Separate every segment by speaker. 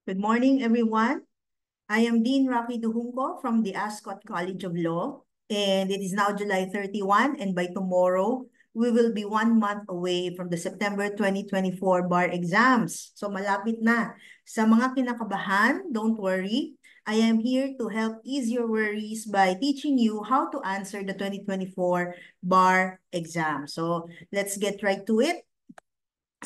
Speaker 1: Good morning, everyone. I am Dean Rocky Duhunco from the Ascot College of Law, and it is now July 31, and by tomorrow, we will be 1 month away from the September 2024 bar exams. So malapit na. Sa mga kinakabahan, don't worry. I am here to help ease your worries by teaching you how to answer the 2024 bar exam. So let's get right to it.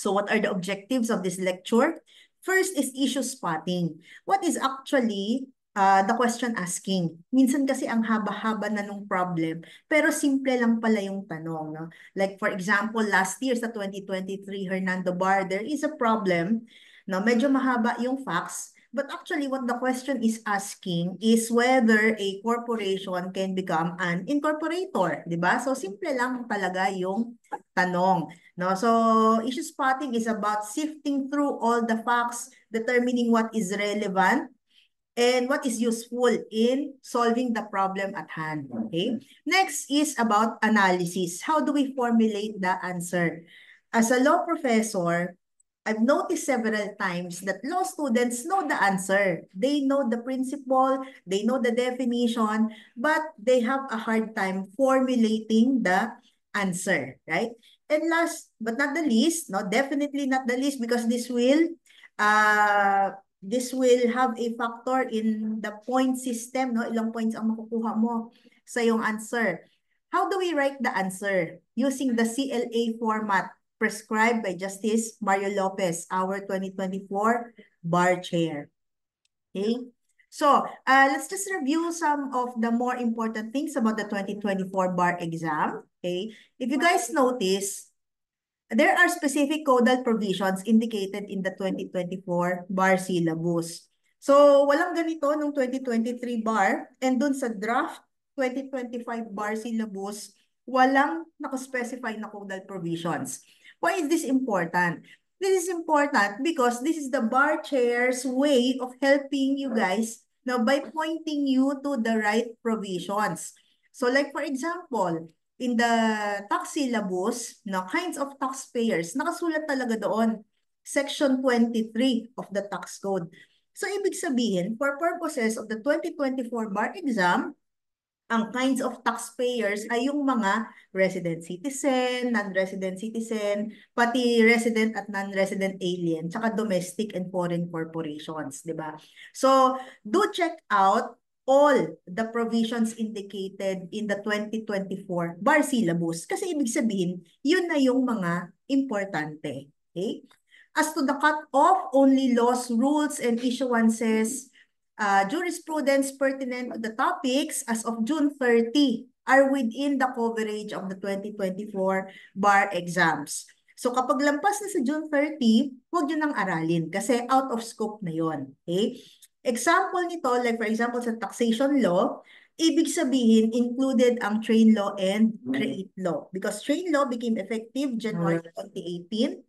Speaker 1: So what are the objectives of this lecture? First is issue spotting. What is actually the question asking? Minsan kasi ang haba-haba na nung problem, pero simple lang pala yung tanong. No? Like for example, last year sa 2023 Hernando Bar, there is a problem. No? Medyo mahaba yung facts, but actually what the question is asking is whether a corporation can become an incorporator. Diba? So simple lang talaga yung tanong. No, so issue spotting is about sifting through all the facts, determining what is relevant and what is useful in solving the problem at hand. Okay. Next is about analysis. How do we formulate the answer? As a law professor, I've noticed several times that law students know the answer. They know the principle, they know the definition, but they have a hard time formulating the answer, right? And last but not the least, no, definitely not the least, because this will have a factor in the point system, no? Ilang points ang makukuha mo sa yung answer. How do we write the answer? Using the CLA format prescribed by Justice Mario Lopez, our 2024 bar chair. Okay? So, let's just review some of the more important things about the 2024 bar exam. Okay? If you guys notice, there are specific codal provisions indicated in the 2024 bar syllabus. So, walang ganito nung 2023 bar, and dun sa draft 2025 bar syllabus, walang nakaspecify na codal provisions. Why is this important? This is important because this is the bar chair's way of helping you guys now by pointing you to the right provisions. So like for example, in the tax syllabus, no, kinds of taxpayers, nakasulat talaga doon, Section 23 of the tax code. So ibig sabihin, for purposes of the 2024 bar exam, ang kinds of taxpayers ay yung mga resident citizen, non-resident citizen, pati resident at non-resident alien, tsaka domestic and foreign corporations, di ba? So, do check out all the provisions indicated in the 2024 bar syllabus kasi ibig sabihin, yun na yung mga importante. Okay? As to the cut-off, only laws, rules, and issuances jurisprudence pertinent to the topics as of June 30 are within the coverage of the 2024 bar exams. So kapag lampas na sa June 30, huwag nyo nang aralin kasi out of scope na yon. Okay? Example nito, like for example sa taxation law, ibig sabihin included ang train law and create law because train law became effective January 2018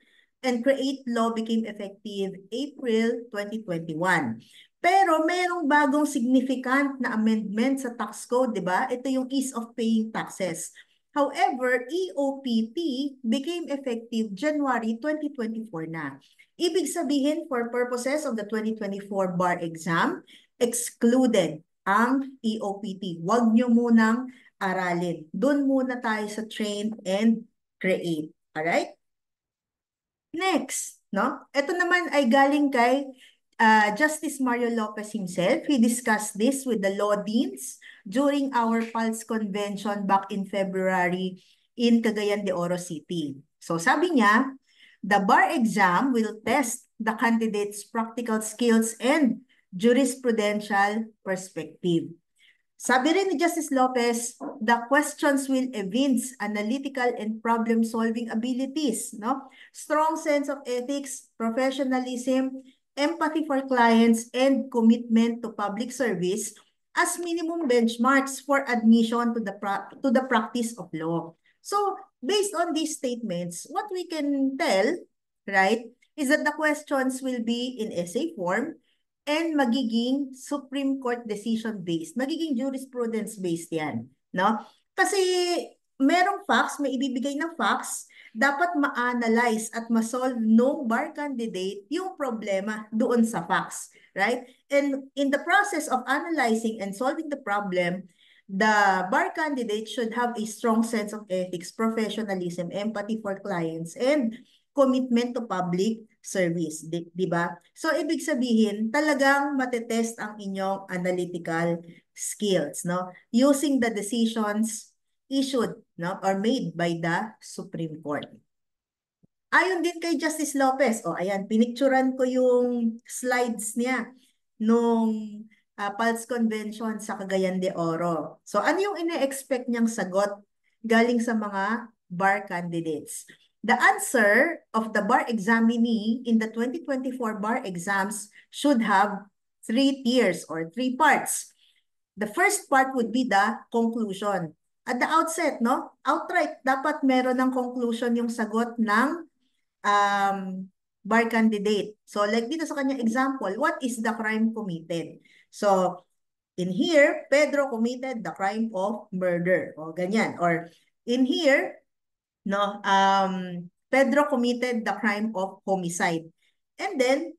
Speaker 1: and create law became effective April 2021. Pero merong bagong significant na amendment sa tax code, di ba? Ito yung ease of paying taxes. However, EOPT became effective January 2024 na. Ibig sabihin, for purposes of the 2024 bar exam, excluded ang EOPT. Huwag nyo munang aralin. Doon muna tayo sa train and create. Alright? Next, no? Ito naman ay galing kay Justice Mario Lopez himself. He discussed this with the law deans during our PALS convention back in February in Cagayan de Oro City. So sabi niya, the bar exam will test the candidate's practical skills and jurisprudential perspective. Sabi rin ni Justice Lopez, the questions will evince analytical and problem-solving abilities, no? Strong sense of ethics, professionalism, empathy for clients, and commitment to public service as minimum benchmarks for admission to the practice of law. So, based on these statements, what we can tell, right, is that the questions will be in essay form, and magiging Supreme Court decision based, magiging jurisprudence based yan, no? Kasi merong facts, may ibibigay na facts, dapat ma-analyze at ma-solve no bar candidate yung problema doon sa facts, right? And in the process of analyzing and solving the problem, the bar candidate should have a strong sense of ethics, professionalism, empathy for clients, and commitment to public service, di ba? So, ibig sabihin, talagang matetest ang inyong analytical skills, no? Using the decisions issued, no, or made by the Supreme Court. Ayon din kay Justice Lopez, ayan, pinicturan ko yung slides niya nung Pulse Convention sa Cagayan de Oro. So, ano yung ine-expect niyang sagot galing sa mga bar candidates? The answer of the bar examinee in the 2024 bar exams should have 3 tiers or 3 parts. The first part would be the conclusion. At the outset, no? Outright, dapat meron ng conclusion yung sagot ng bar candidate. So, like dito sa kanyang example, what is the crime committed? So, in here, Pedro committed the crime of murder. O, ganyan. Or, in here, no, Pedro committed the crime of homicide. And then,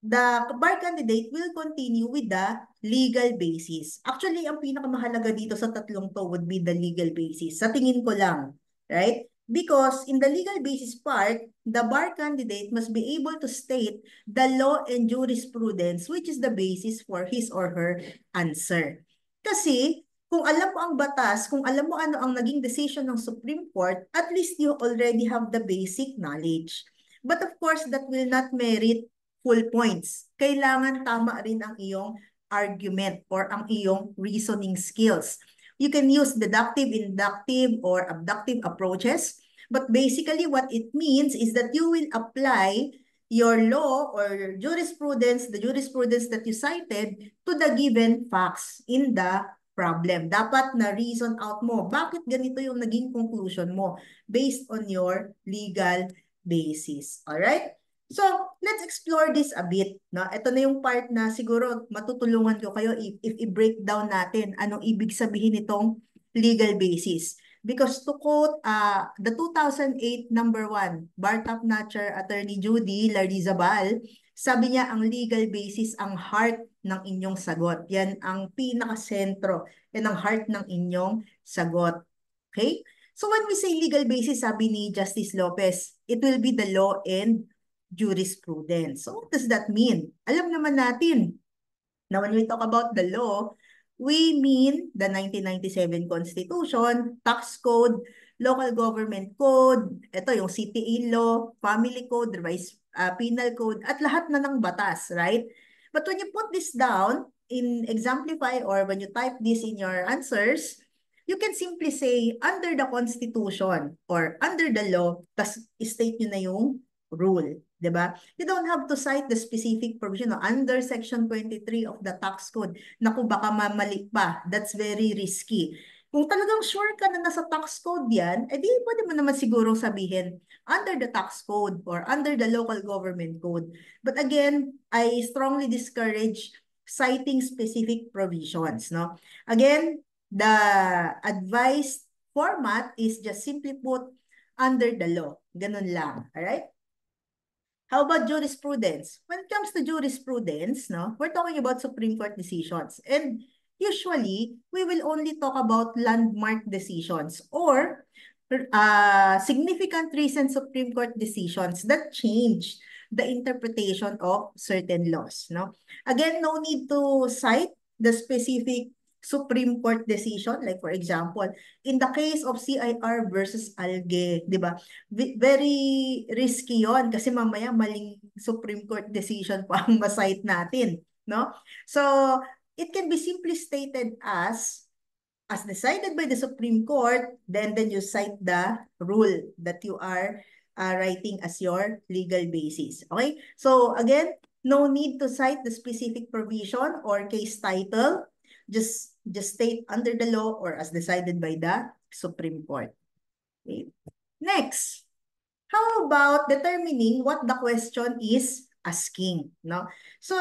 Speaker 1: the bar candidate will continue with the legal basis. Actually, ang pinakamahalaga dito sa tatlong to would be the legal basis. Sa tingin ko lang, right? Because in the legal basis part, the bar candidate must be able to state the law and jurisprudence which is the basis for his or her answer. Kasi, kung alam mo ang batas, kung alam mo ano ang naging decision ng Supreme Court, at least you already have the basic knowledge. But of course, that will not merit full points. Kailangan tama rin ang iyong argument or ang iyong reasoning skills. You can use deductive, inductive, or abductive approaches. But basically, what it means is that you will apply your law or jurisprudence, the jurisprudence that you cited, to the given facts in the problem. Dapat na reason out mo. Bakit ganito yung naging conclusion mo based on your legal basis. Alright? So, let's explore this a bit. No? Ito na yung part na siguro matutulungan ko kayo if i-break down natin anong ibig sabihin nitong legal basis. Because to quote the 2008 number 1, Bartap Natcher Attorney Judy Larizabal, sabi niya ang legal basis ang heart ng inyong sagot. Yan ang pinakasentro. Yan ang heart ng inyong sagot. Okay? So when we say legal basis, sabi ni Justice Lopez, it will be the law and jurisprudence. So what does that mean? Alam naman natin na when we talk about the law, we mean the 1997 Constitution, Tax Code, Local Government Code, ito yung CTA Law, Family Code, Revised Penal Code, at lahat na ng batas, right? But when you put this down in Exemplify or when you type this in your answers, you can simply say under the Constitution or under the law, tas state nyo na yung rule. Diba? You don't have to cite the specific provision under Section 23 of the Tax Code. Naku, baka mamali pa. That's very risky. Kung talagang sure ka na nasa tax code yan, edi pwede mo naman siguro sabihin under the tax code or under the local government code. But again, I strongly discourage citing specific provisions. No? Again, the advised format is just simply put under the law. Ganun lang. Alright? How about jurisprudence? When it comes to jurisprudence, no, we're talking about Supreme Court decisions. And usually, we will only talk about landmark decisions or significant recent Supreme Court decisions that change the interpretation of certain laws. No? Again, no need to cite the specific Supreme Court decision. Like for example, in the case of CIR versus Alge, di ba? Very risky yon kasi mamaya maling Supreme Court decision pa ang masite natin, no? So, it can be simply stated as decided by the Supreme Court, then you cite the rule that you are writing as your legal basis. Okay? So, again, no need to cite the specific provision or case title. Just state under the law or as decided by the Supreme Court. Okay. Next, how about determining what the question is asking? No? So,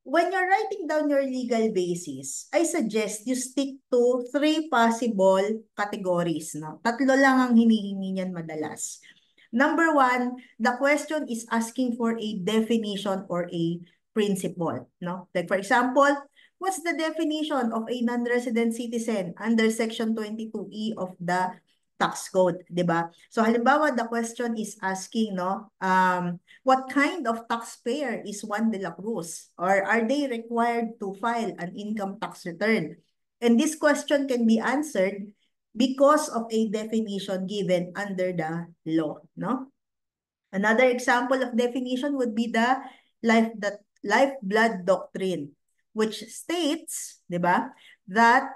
Speaker 1: when you're writing down your legal basis, I suggest you stick to 3 possible categories. No? 3 lang ang hinihingi niyan madalas. Number 1, the question is asking for a definition or a principle. No? Like for example, what's the definition of a non-resident citizen under Section 22E of the tax code, di ba? So halimbawa, the question is asking, no, what kind of taxpayer is Juan de la Cruz? Or are they required to file an income tax return? And this question can be answered because of a definition given under the law, no? Another example of definition would be the lifeblood doctrine, which states, di ba, that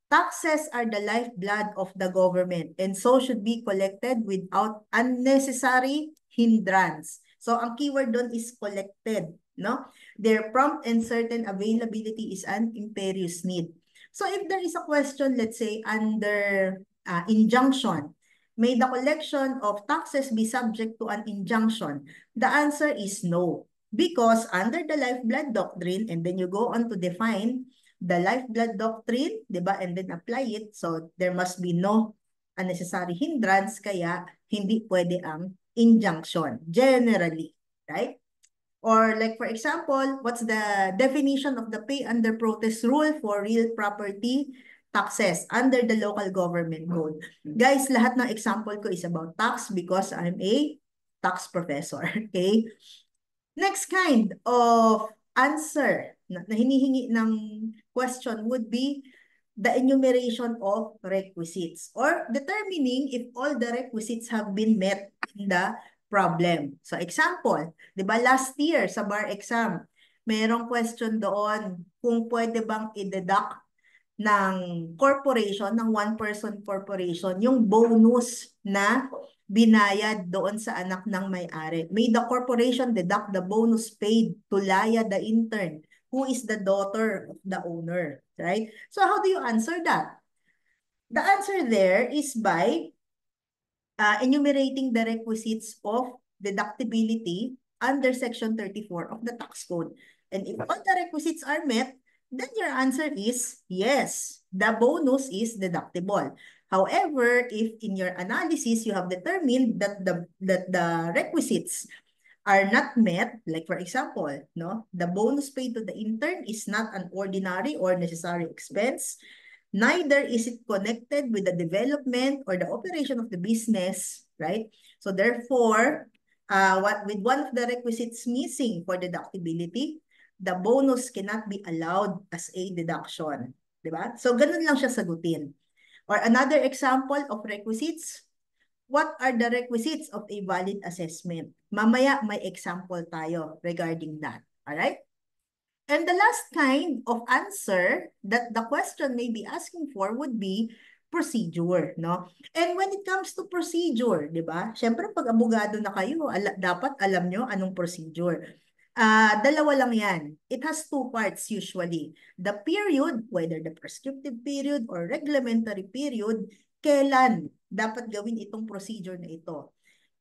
Speaker 1: taxes are the lifeblood of the government and so should be collected without unnecessary hindrance. So ang keyword doon is collected, no? Their prompt and certain availability is an imperious need. So if there is a question, let's say under injunction, may the collection of taxes be subject to an injunction? The answer is no, because under the lifeblood doctrine, and then you go on to define the lifeblood doctrine, di ba? And then apply it. So there must be no unnecessary hindrance, kaya hindi pwede ang injunction, generally, right? Or like for example, what's the definition of the pay under protest rule for real property taxes under the local government code? Guys, lahat ng example ko is about tax because I'm a tax professor, okay? Next kind of answer na hinihingi ng question would be the enumeration of requisites or determining if all the requisites have been met in the problem. So example, di ba last year sa bar exam, mayroong question doon kung pwede bang i-deduct ng corporation, ng one-person corporation, yung bonus na binayad doon sa anak ng may-ari. May the corporation deduct the bonus paid to Laya the intern, who is the daughter of the owner, right? So how do you answer that? The answer there is by enumerating the requisites of deductibility under Section 34 of the tax code. And if all the requisites are met, then your answer is yes, the bonus is deductible. However, if in your analysis you have determined that the requisites are not met, like for example, no, the bonus paid to the intern is not an ordinary or necessary expense, neither is it connected with the development or the operation of the business, right? So therefore, with one of the requisites missing for deductibility, the bonus cannot be allowed as a deduction. Diba? So ganun lang siya sagutin. Or another example of requisites, what are the requisites of a valid assessment? Mamaya may example tayo regarding that. Alright? And the last kind of answer that the question may be asking for would be procedure, no? And when it comes to procedure, di ba? Siyempre, pag abogado na kayo, dapat alam nyo anong procedure. Dalawa lang yan. It has 2 parts usually. The period, whether the prescriptive period or reglementary period, kailan dapat gawin itong procedure na ito.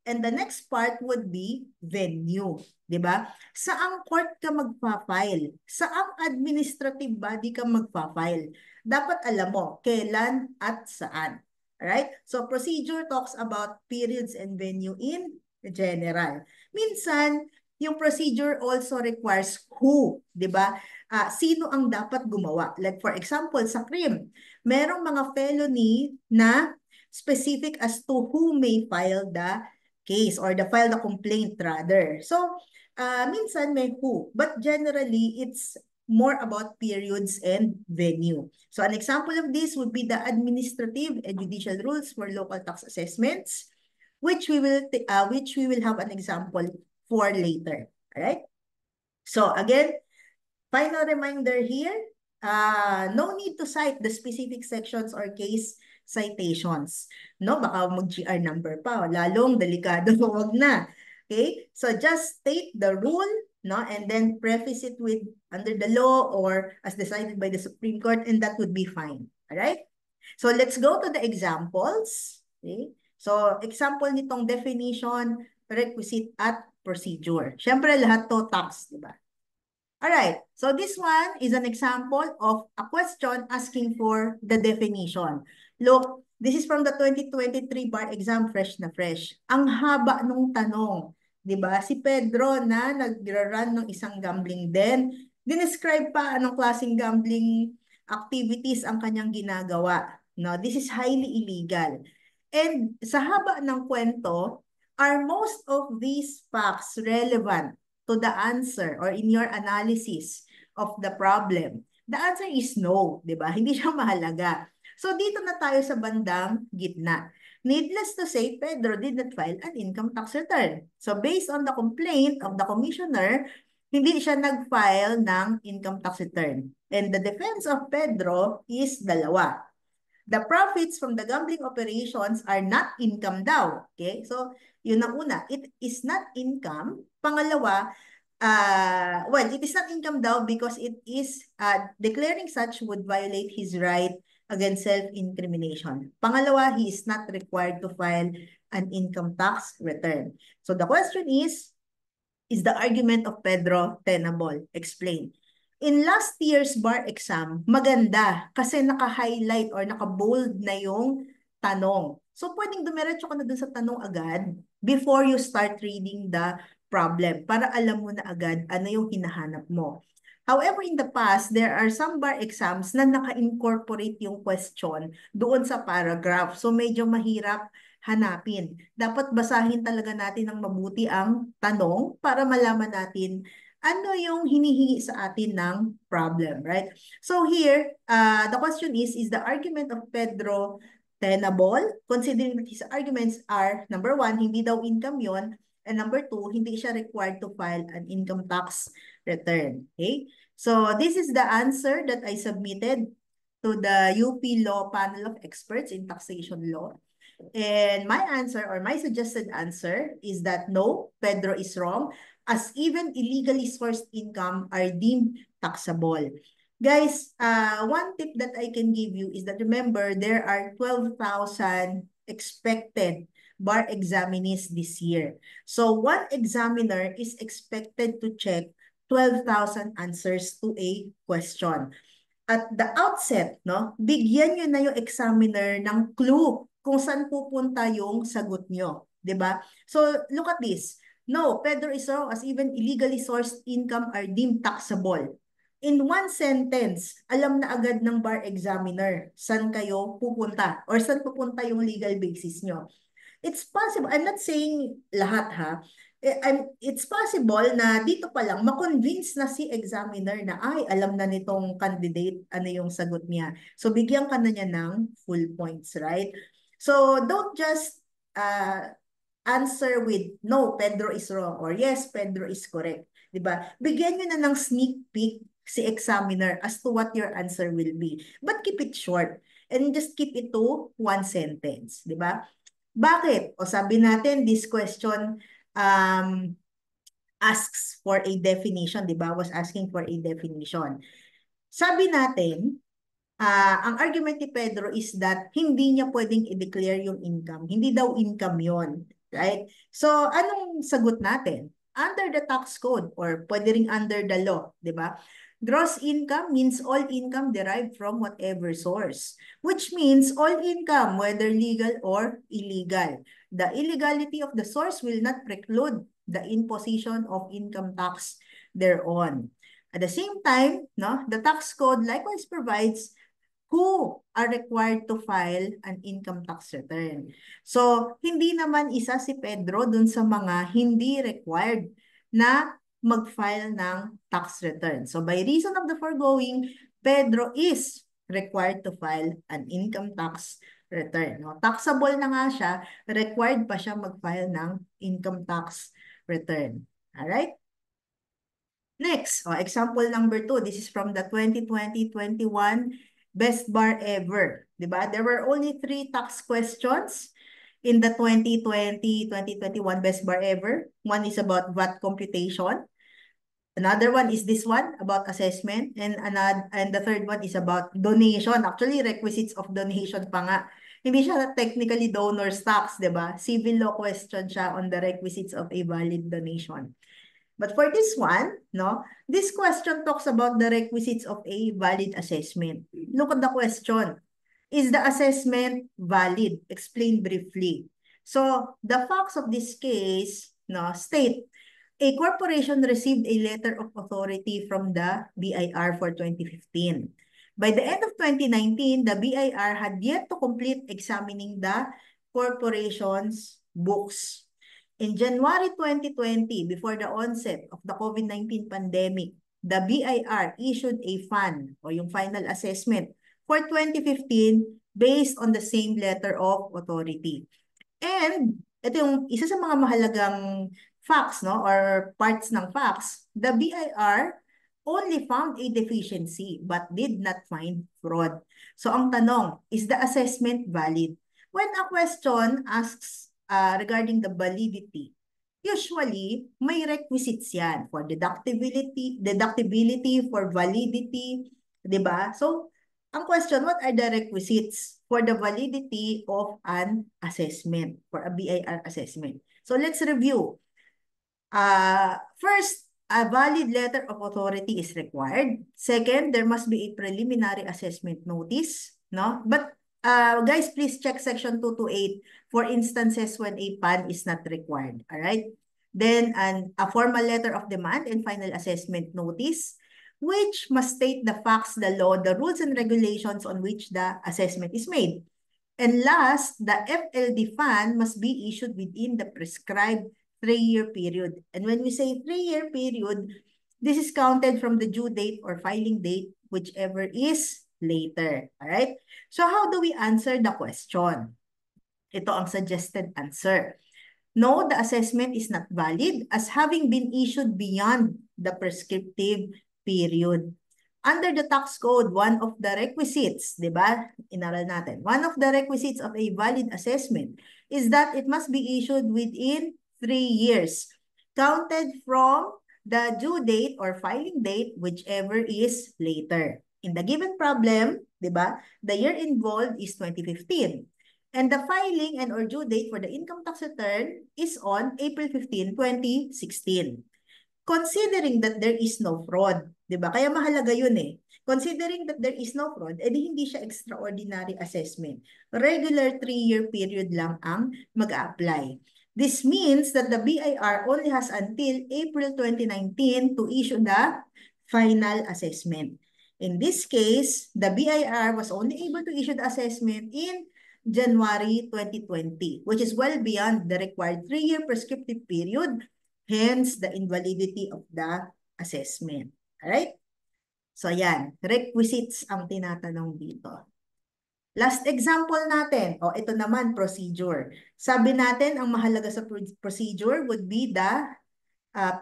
Speaker 1: And the next part would be venue, di ba? Saang court ka magpa-file? Saang administrative body ka magpa-file? Dapat alam mo kailan at saan. Alright? So procedure talks about periods and venue in general. Minsan, yung procedure also requires who, di ba? Sino ang dapat gumawa? Like for example, sa crime, merong mga felony na specific as to who may file the case or file the complaint rather. So, minsan may who, but generally it's more about periods and venue. So an example of this would be the administrative and judicial rules for local tax assessments, which we will have an example for later. All right? So again, final reminder here, no need to cite the specific sections or case citations. No, baka mag-GR number pa, lalong delikado, wag na. Okay? So just state the rule, no, and then preface it with under the law or as decided by the Supreme Court, and that would be fine. All right? So let's go to the examples. Okay? So example nitong definition, requisite at procedure. Siyempre lahat to tax, di ba? Alright, so this one is an example of a question asking for the definition. Look, this is from the 2023 bar exam, fresh na fresh. Ang haba nung tanong, di ba? Si Pedro na nag-run ng isang gambling den, dinescribe pa anong klaseng gambling activities ang kanyang ginagawa. No, this is highly illegal. And sa haba ng kwento, are most of these facts relevant to the answer or in your analysis of the problem? The answer is no, di ba? Hindi siya mahalaga. So dito na tayo sa bandang gitna. Needless to say, Pedro did not file an income tax return. So based on the complaint of the commissioner, hindi siya nag-file ng income tax return. And the defense of Pedro is dalawa. The profits from the gambling operations are not income daw. Okay? So, yun ang una. It is not income. Pangalawa, well, it is not income daw because it is declaring such would violate his right against self-incrimination. Pangalawa, he is not required to file an income tax return. So the question is the argument of Pedro tenable? Explain. In last year's bar exam, maganda kasi naka-highlight or naka-bold na yung tanong. So, pwedeng dumiretso ka na dun sa tanong agad before you start reading the problem para alam mo na agad ano yung hinahanap mo. However, in the past, there are some bar exams na naka-incorporate yung question doon sa paragraph. So, medyo mahirap hanapin. Dapat basahin talaga natin ng mabuti ang tanong para malaman natin ano yung hinihingi sa atin ng problem, right? So here, the question is the argument of Pedro tenable? Considering that his arguments are, number one, hindi daw income yon, and number two, hindi siya required to file an income tax return, okay? So this is the answer that I submitted to the UP Law Panel of Experts in Taxation Law. And my answer or my suggested answer is that no, Pedro is wrong, as even illegally sourced income are deemed taxable. Guys, one tip that I can give you is that remember, there are 12,000 expected bar examinees this year. So one examiner is expected to check 12,000 answers to a question. At the outset, no, bigyan nyo na yung examiner ng clue kung saan pupunta yung sagot nyo. Diba? So, look at this. No, Pedro is wrong as even illegally sourced income are deemed taxable. In one sentence, alam na agad ng bar examiner saan kayo pupunta or saan pupunta yung legal basis nyo. It's possible, I'm not saying lahat ha, it's possible na dito pa lang ma-convince na si examiner na ay alam na nitong candidate ano yung sagot niya. So bigyan ka na niya ng full points, right? So don't just answer with no, Pedro is wrong or yes, Pedro is correct. Diba? Bigyan niyo na ng sneak peek si examiner as to what your answer will be. But keep it short and just keep it to one sentence. Diba? Bakit? O sabi natin, this question asks for a definition, di ba? Was asking for a definition. Sabi natin, ang argument ni Pedro is that hindi niya pwedeng i-declare yung income. Hindi daw income yon, right? So, anong sagot natin? Under the tax code or pwede ring under the law, di ba? Gross income means all income derived from whatever source, which means all income, whether legal or illegal. The illegality of the source will not preclude the imposition of income tax thereon. At the same time, no, the tax code likewise provides who are required to file an income tax return. So, hindi naman isa si Pedro dun sa mga hindi required na mag-file ng tax return. So, by reason of the foregoing, Pedro is required to file an income tax return. No? Taxable na nga siya, required pa siya mag-file ng income tax return. Alright? Next, example number 2. This is from the 2020-21 Best Bar Ever. Diba? There were only 3 tax questions in the 2020-2021 Best Bar Ever. One is about VAT computation. Another one is this one about assessment. And the third one is about donation. Actually, requisites of donation pa nga. Hindi siya technically donor's tax, diba? Civil law question siya on the requisites of a valid donation. But for this one, no, this question talks about the requisites of a valid assessment. Look at the question. Is the assessment valid? Explain briefly. So the facts of this case, no, state a corporation received a letter of authority from the BIR for 2015. By the end of 2019, the BIR had yet to complete examining the corporation's books. In January 2020, before the onset of the COVID-19 pandemic, the BIR issued a FAN o yung final assessment for 2015 based on the same letter of authority. And ito yung isa sa mga mahalagang facts, no, or parts ng facts. The BIR only found a deficiency but did not find fraud. So ang tanong, is the assessment valid? When a question asks regarding the validity, usually may requisites yan for deductibility, for validity, di ba? So ang question, what are the requisites for the validity of an assessment, for a BIR assessment? So let's review. First, a valid letter of authority is required. Second, there must be a preliminary assessment notice, no? But guys, please check section 228 for instances when a PAN is not required, all right? Then, a formal letter of demand and final assessment notice, which must state the facts, the law, the rules and regulations on which the assessment is made. And last, the FLD FAN must be issued within the prescribed 3-year period. And when we say 3-year period, this is counted from the due date or filing date, whichever is later. All right? So how do we answer the question? Ito ang suggested answer. No, the assessment is not valid as having been issued beyond the prescriptive period. Under the tax code, one of the requisites, di ba? Inaral natin. One of the requisites of a valid assessment is that it must be issued within 3 years, counted from the due date or filing date, whichever is later. In the given problem, di ba? The year involved is 2015. And the filing and or due date for the income tax return is on April 15, 2016. Considering that there is no fraud, di ba? Kaya mahalaga yun eh. Considering that there is no fraud, edi hindi siya extraordinary assessment. Regular 3-year period lang ang mag-a-apply. This means that the BIR only has until April 2019 to issue the final assessment. In this case, the BIR was only able to issue the assessment in January 2020, which is well beyond the required 3-year prescriptive period, hence the invalidity of the assessment. Alright? So yan, requisites ang tinatanong dito. Last example natin, ito naman, procedure. Sabi natin, ang mahalaga sa procedure would be the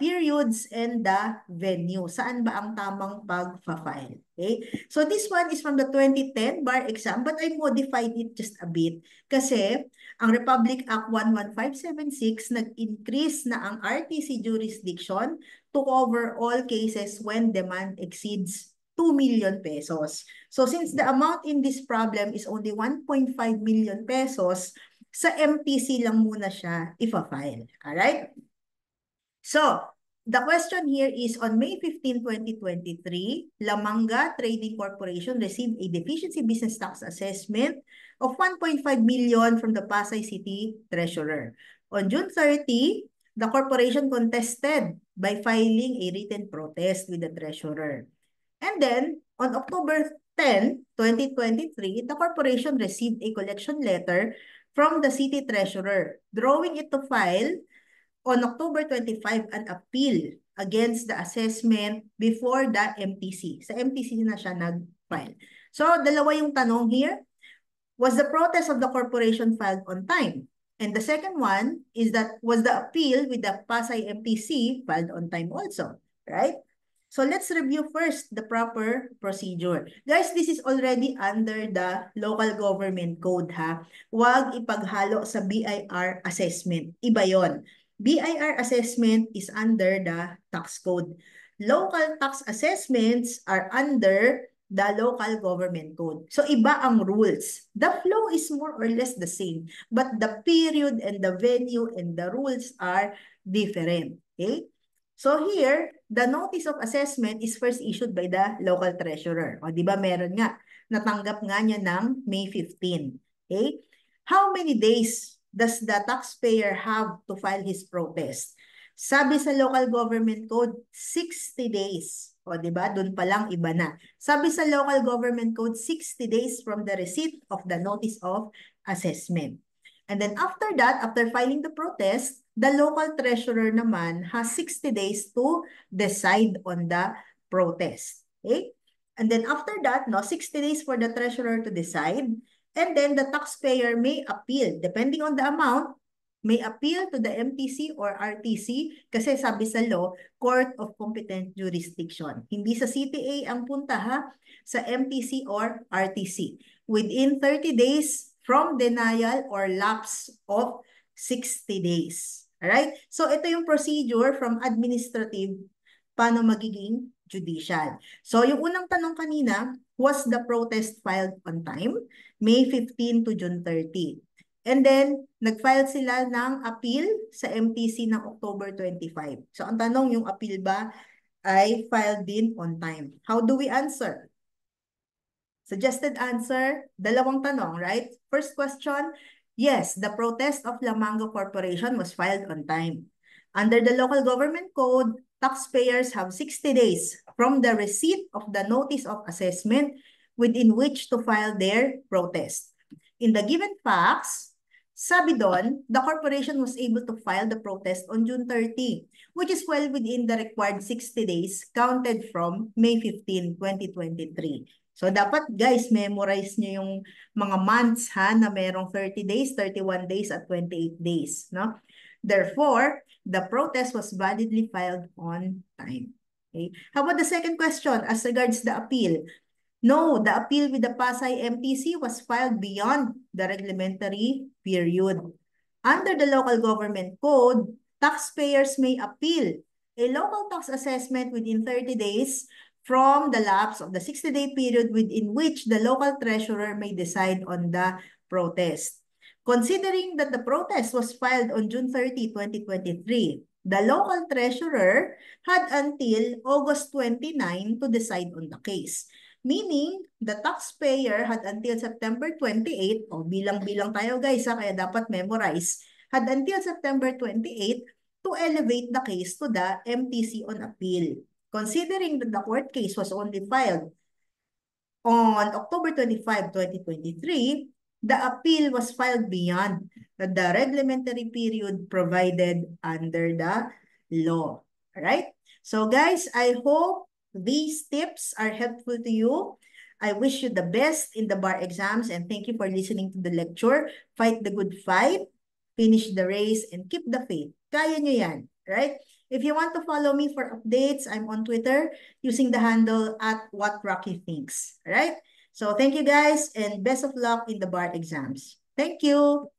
Speaker 1: periods and the venue. Saan ba ang tamang pag-file? Okay? So this one is from the 2010 bar exam, but I modified it just a bit. Kasi ang Republic Act 11576 nag-increase na ang RTC jurisdiction to cover all cases when demand exceeds 2 million pesos. So since the amount in this problem is only 1.5 million pesos, sa MTC lang muna siya ipa-file. Alright? So, the question here is on May 15, 2023, Lamanga Trading Corporation received a deficiency business tax assessment of 1.5 million from the Pasay City Treasurer. On June 30, the corporation contested by filing a written protest with the Treasurer. And then, on October 10, 2023, the corporation received a collection letter from the City Treasurer, drawing it to file on October 25 an appeal against the assessment before the MTC. Sa MTC na siya nag-file. So, dalawa yung tanong here. Was the protest of the corporation filed on time? And the second one is that was the appeal with the Pasay MTC filed on time also, right? So let's review first the proper procedure. Guys, this is already under the local government code ha. Huwag ipaghalo sa BIR assessment. Iba yon. BIR assessment is under the tax code. Local tax assessments are under the local government code. So iba ang rules. The flow is more or less the same, but the period and the venue and the rules are different. Okay? So here, the notice of assessment is first issued by the local treasurer. O di ba meron nga, natanggap nga niya ng May 15. Okay? How many days does the taxpayer have to file his protest? Sabi sa local government code, 60 days. O di ba? Doon pa lang iba na. Sabi sa local government code, 60 days from the receipt of the notice of assessment. And then after that, after filing the protest, the local treasurer naman has 60 days to decide on the protest. Okay? And then after that, 60 days for the treasurer to decide. And then the taxpayer may appeal, depending on the amount, may appeal to the MTC or RTC kasi sabi sa law, Court of Competent Jurisdiction. Hindi sa CTA ang punta ha, sa MTC or RTC. Within 30 days from denial or lapse of 60 days. Alright? So ito yung procedure from administrative paano magiging judicial. So yung unang tanong kanina, was the protest filed on time? May 15 to June 30. And then, nag-file sila ng appeal sa MTC ng October 25. So ang tanong, yung appeal ba ay filed din on time? How do we answer? Suggested answer, dalawang tanong, right? First question, yes, the protest of Lamango Corporation was filed on time. Under the local government code, taxpayers have 60 days from the receipt of the notice of assessment within which to file their protest. In the given facts, sabi doon, the corporation was able to file the protest on June 30, which is well within the required 60 days counted from May 15, 2023. So, dapat guys, memorize nyo yung mga months ha, na merong 30 days, 31 days, at 28 days. No? Therefore, the protest was validly filed on time. Okay? How about the second question as regards the appeal? No, the appeal with the Pasay MTC was filed beyond the reglementary period. Under the local government code, taxpayers may appeal a local tax assessment within 30 days from the lapse of the 60-day period within which the local treasurer may decide on the protest. Considering that the protest was filed on June 30, 2023, the local treasurer had until August 29 to decide on the case. Meaning, the taxpayer had until September 28, o bilang-bilang tayo guys, kaya dapat memorize, had until September 28 to elevate the case to the MTC on appeal. Considering that the court case was only filed on October 25, 2023, the appeal was filed beyond the reglementary period provided under the law. All right? So guys, I hope these tips are helpful to you. I wish you the best in the bar exams and thank you for listening to the lecture. Fight the good fight, finish the race, and keep the faith. Kaya nyo yan, right? If you want to follow me for updates, I'm on Twitter using the handle @WhatRockyThinks. All right? So thank you guys and best of luck in the bar exams. Thank you.